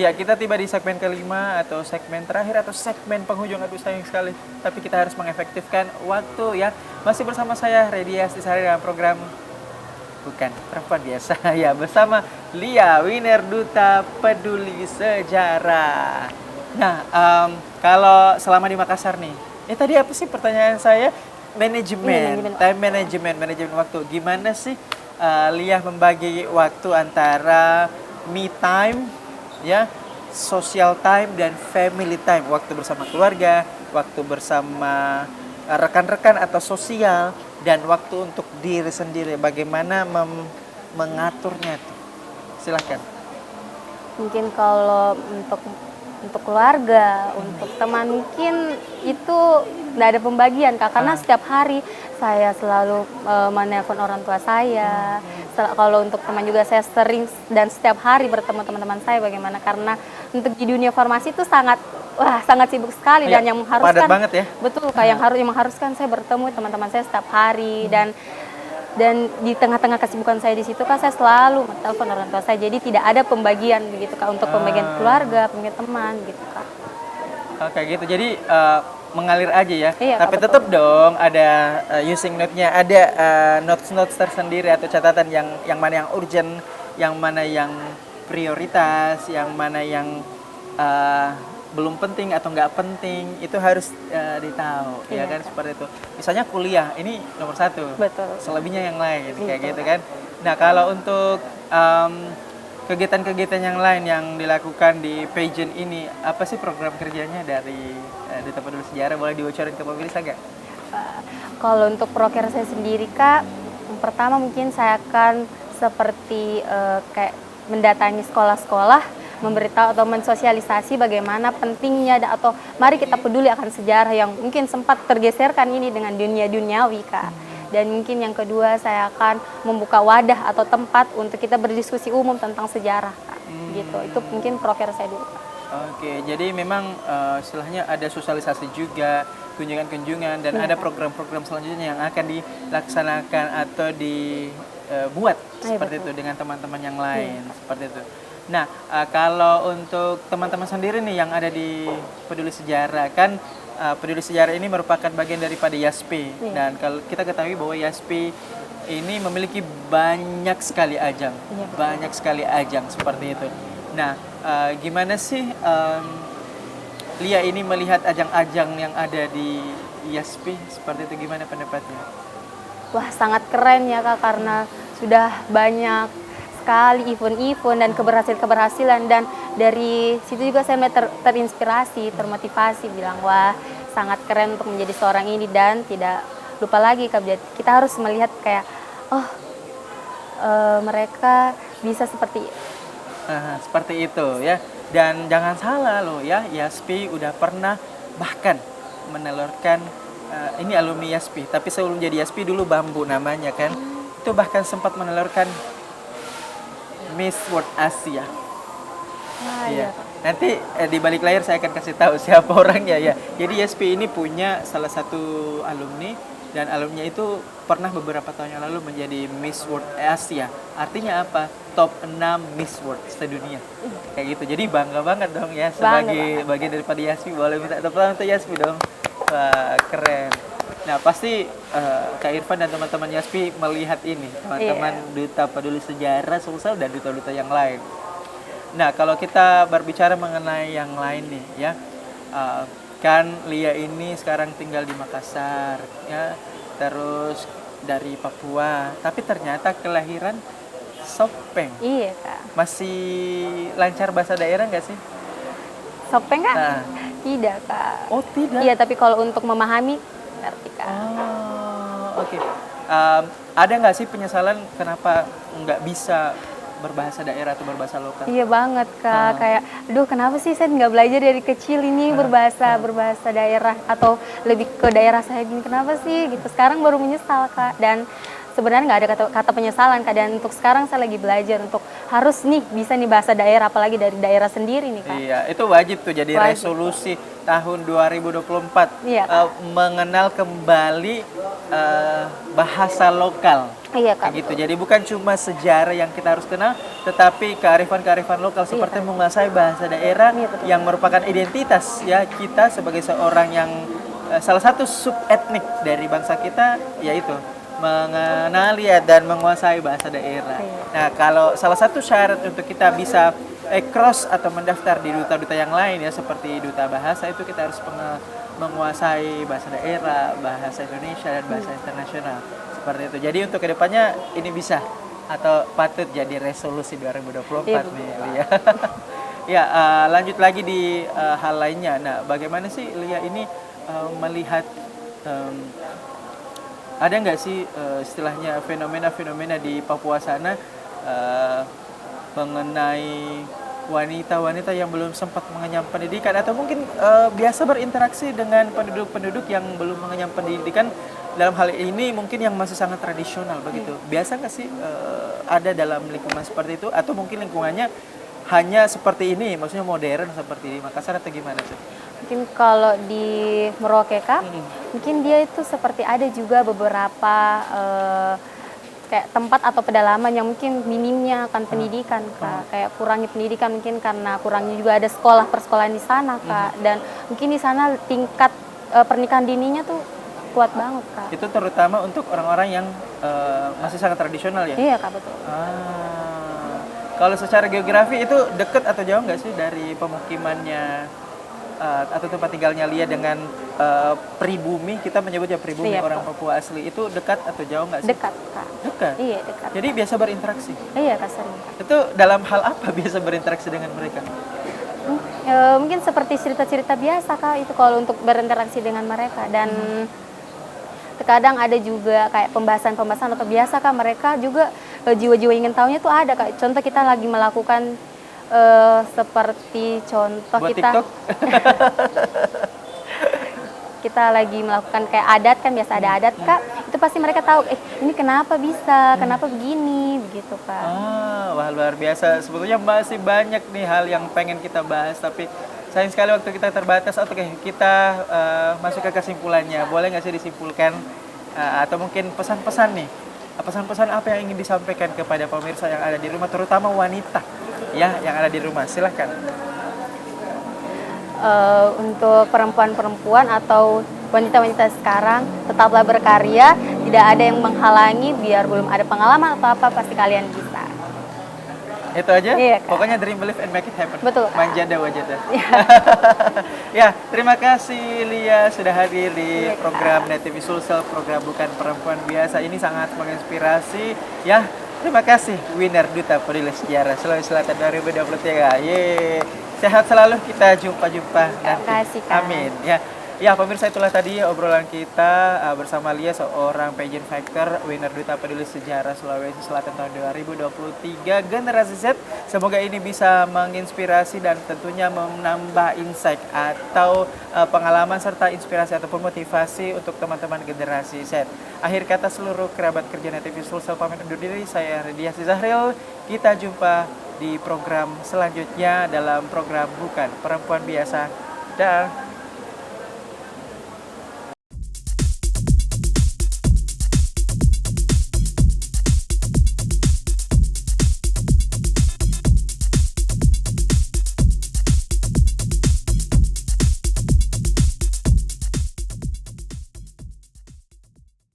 Ya, kita tiba di segmen kelima atau segmen terakhir atau segmen penghujung. Aduh sayang sekali. Tapi kita harus mengefektifkan waktu ya. Masih bersama saya, Redias Disari dalam program Bukan Perempuan Biasa. Ya, bersama Lia, Winner Duta Peduli Sejarah. Nah, kalau selama di Makassar nih, tadi apa sih pertanyaan saya? Manajemen, time management, manajemen waktu. Gimana sih Lia membagi waktu antara me time, ya, social time dan family time, waktu bersama keluarga, waktu bersama rekan-rekan atau sosial, dan waktu untuk diri sendiri. Bagaimana mengaturnya tuh? Silakan. Mungkin kalau untuk keluarga, untuk teman mungkin itu nggak ada pembagian Kak, karena setiap hari saya selalu menelpon orang tua saya. Kalau untuk teman juga saya sering dan setiap hari bertemu teman-teman saya. Bagaimana, karena untuk di dunia farmasi itu sangat sibuk sekali dan yang mengharuskan padat banget ya. Betul Kak, yang mengharuskan saya bertemu teman-teman saya setiap hari. Dan di tengah-tengah kesibukan saya di situ Kak, saya selalu menelpon orang tua saya. Jadi tidak ada pembagian begitu Kak, untuk pembagian keluarga, pembagian teman gitu Kak. Oke gitu. Jadi mengalir aja ya. Iya, tapi Kak, tetap dong ada using note-nya, ada notes tersendiri atau catatan yang mana yang urgent, yang mana yang prioritas, yang mana yang belum penting atau nggak penting, itu harus ditahu, ya kan, seperti itu. Misalnya kuliah, ini nomor satu. Betul. Selebihnya yang lain, kayak gitu kan. Nah, kalau untuk kegiatan-kegiatan yang lain yang dilakukan di pageant ini, apa sih program kerjanya dari Duta Peduli Sejarah? Boleh dibocorin ke pemirsa nggak? Kalau untuk proker saya sendiri Kak, yang pertama mungkin saya akan seperti kayak mendatangi sekolah-sekolah, memberitahu atau mensosialisasi bagaimana pentingnya atau mari kita peduli akan sejarah yang mungkin sempat tergeserkan ini dengan dunia duniawi Kak. Dan mungkin yang kedua saya akan membuka wadah atau tempat untuk kita berdiskusi umum tentang sejarah Kak. Gitu. Itu mungkin proker saya dulu Kak. Oke, jadi memang istilahnya ada sosialisasi juga, kunjungan-kunjungan, dan ada program-program selanjutnya yang akan dilaksanakan atau dibuat seperti itu dengan teman-teman yang lain, seperti itu. Nah, kalau untuk teman-teman sendiri nih yang ada di Peduli Sejarah, kan Peduli Sejarah ini merupakan bagian daripada YASPI. Dan kalau kita ketahui bahwa YASPI ini memiliki banyak sekali ajang, seperti itu. Nah, gimana sih Lia ini melihat ajang-ajang yang ada di YASPI seperti itu, gimana pendapatnya? Wah, sangat keren ya Kak, karena sudah banyak sekali event-event dan keberhasilan, dan dari situ juga saya terinspirasi, termotivasi, bilang wah sangat keren untuk menjadi seorang ini. Dan tidak lupa lagi Kak, kita harus melihat kayak mereka bisa seperti itu ya. Dan jangan salah loh ya, YASPI udah pernah bahkan menelurkan ini alumni YASPI, tapi sebelum jadi YASPI dulu Bambu namanya kan, itu bahkan sempat menelurkan Miss World Asia. Iya. Nanti di balik layar saya akan kasih tahu siapa orangnya ya. Jadi YASPI ini punya salah satu alumni, dan alumni itu pernah beberapa tahun yang lalu menjadi Miss World Asia. Artinya apa? Top 6 Miss World sedunia. Kayak gitu. Jadi bangga banget dong ya sebagai bagian daripada YASPI. Boleh minta tepuk tangan untuk YASPI dong. Wah, keren. Nah, pasti Kak Irfan dan teman-teman YASPI melihat ini, teman-teman Duta Peduli Sejarah Sulsel dan duta-duta yang lain. Nah, kalau kita berbicara mengenai yang lain nih ya, kan Lia ini sekarang tinggal di Makassar ya, terus dari Papua, tapi ternyata kelahiran Sopeng. Iya Kak. Masih lancar bahasa daerah nggak sih? Sopeng Kak? Tidak Kak. Oh tidak? Iya, tapi kalau untuk memahami ngerti Kak. Oke. Ada nggak sih penyesalan kenapa nggak bisa berbahasa daerah atau berbahasa lokal? Iya banget Kak, kayak aduh kenapa sih saya nggak belajar dari kecil ini berbahasa daerah atau lebih ke daerah saya gini, kenapa sih gitu. Sekarang baru menyesal Kak, dan sebenarnya nggak ada kata penyesalan Kak, dan untuk sekarang saya lagi belajar untuk harus nih bisa nih bahasa daerah, apalagi dari daerah sendiri nih Kak. Iya, itu wajib tuh jadi resolusi tahun 2024. Iya, mengenal kembali bahasa lokal. Iya Kak. Kayak gitu. Jadi bukan cuma sejarah yang kita harus kenal, tetapi kearifan-kearifan lokal seperti menguasai bahasa daerah Iya, betul. yang merupakan identitas ya kita sebagai seorang yang salah satu sub etnik dari bangsa kita yaitu mengenali dan menguasai bahasa daerah. Iya. Nah, kalau salah satu syarat untuk kita bisa cross atau mendaftar di duta-duta yang lain ya seperti duta bahasa itu kita harus menguasai bahasa daerah, bahasa Indonesia dan bahasa internasional. Seperti itu. Jadi untuk kedepannya ini bisa atau patut jadi resolusi 2024 Iya, nih Lia. Ya, lanjut lagi di hal lainnya. Nah, bagaimana sih Lia ini melihat ada nggak sih istilahnya fenomena-fenomena di Papua sana mengenai wanita-wanita yang belum sempat mengenyam pendidikan atau mungkin biasa berinteraksi dengan penduduk-penduduk yang belum mengenyam pendidikan dalam hal ini mungkin yang masih sangat tradisional begitu. Biasa nggak sih ada dalam lingkungan seperti itu atau mungkin lingkungannya hanya seperti ini, maksudnya modern seperti di Makassar atau gimana sih? Mungkin kalau di Merauke Kak, mungkin dia itu seperti ada juga beberapa kayak tempat atau pedalaman yang mungkin minimnya akan pendidikan Kak. Kayak kurangi pendidikan mungkin karena kurangnya juga ada sekolah persekolahan di sana Kak. Dan mungkin di sana tingkat pernikahan dininya tuh kuat banget Kak. Itu terutama untuk orang-orang yang masih sangat tradisional ya? Iya Kak, betul. Kalau secara geografi itu dekat atau jauh nggak sih dari pemukimannya atau tempat tinggalnya Lia dengan pribumi, kita menyebutnya pribumi Iya, orang Kak. Papua asli, itu dekat atau jauh nggak sih? Dekat Kak. Dekat? Iya dekat. Jadi biasa berinteraksi? Iya Kak, sering Kak. Itu dalam hal apa biasa berinteraksi dengan mereka? Mungkin seperti cerita-cerita biasa Kak itu kalau untuk berinteraksi dengan mereka dan terkadang ada juga kayak pembahasan-pembahasan atau biasa Kak mereka juga jiwa-jiwa ingin tahunya tuh ada Kak. Contoh kita lagi melakukan seperti contoh Buat kita TikTok? kita lagi melakukan kayak adat kan biasa ada adat Kak. Itu pasti mereka tahu ini kenapa bisa, kenapa begini begitu Kak. Wah luar biasa. Sebetulnya masih banyak nih hal yang pengen kita bahas, tapi sayang sekali waktu kita terbatas. Oke, kita masuk ke kesimpulannya. Boleh nggak sih disimpulkan atau mungkin pesan-pesan nih? Pesan-pesan apa yang ingin disampaikan kepada pemirsa yang ada di rumah, terutama wanita ya yang ada di rumah? Silahkan. Untuk perempuan-perempuan atau wanita-wanita sekarang tetaplah berkarya, tidak ada yang menghalangi biar belum ada pengalaman atau apa pasti kalian bisa. Itu aja? Iya, Kak. Pokoknya dream, believe, and make it happen. Betul, Kak. Manjada wajada. Ya, terima kasih Lia sudah hadir di Iya, Kak. program Native Sulsel, program Bukan Perempuan Biasa. Ini sangat menginspirasi. Ya, terima kasih winner Duta Peduli Sejarah Sulawesi Selatan 2023. Yeay. Sehat selalu, kita jumpa-jumpa nanti. Terima kasih, Kak. Amin. Ya, pemirsa, itulah tadi obrolan kita bersama Lia, seorang pageant fighter, winner Duta Peduli Sejarah Sulawesi Selatan tahun 2023, generasi Z. Semoga ini bisa menginspirasi dan tentunya menambah insight atau pengalaman serta inspirasi ataupun motivasi untuk teman-teman generasi Z. Akhir kata seluruh kerabat kerja Native Sulsel pamit undur diri. Saya Rediasi Zahril. Kita jumpa di program selanjutnya dalam program Bukan Perempuan Biasa. Dah.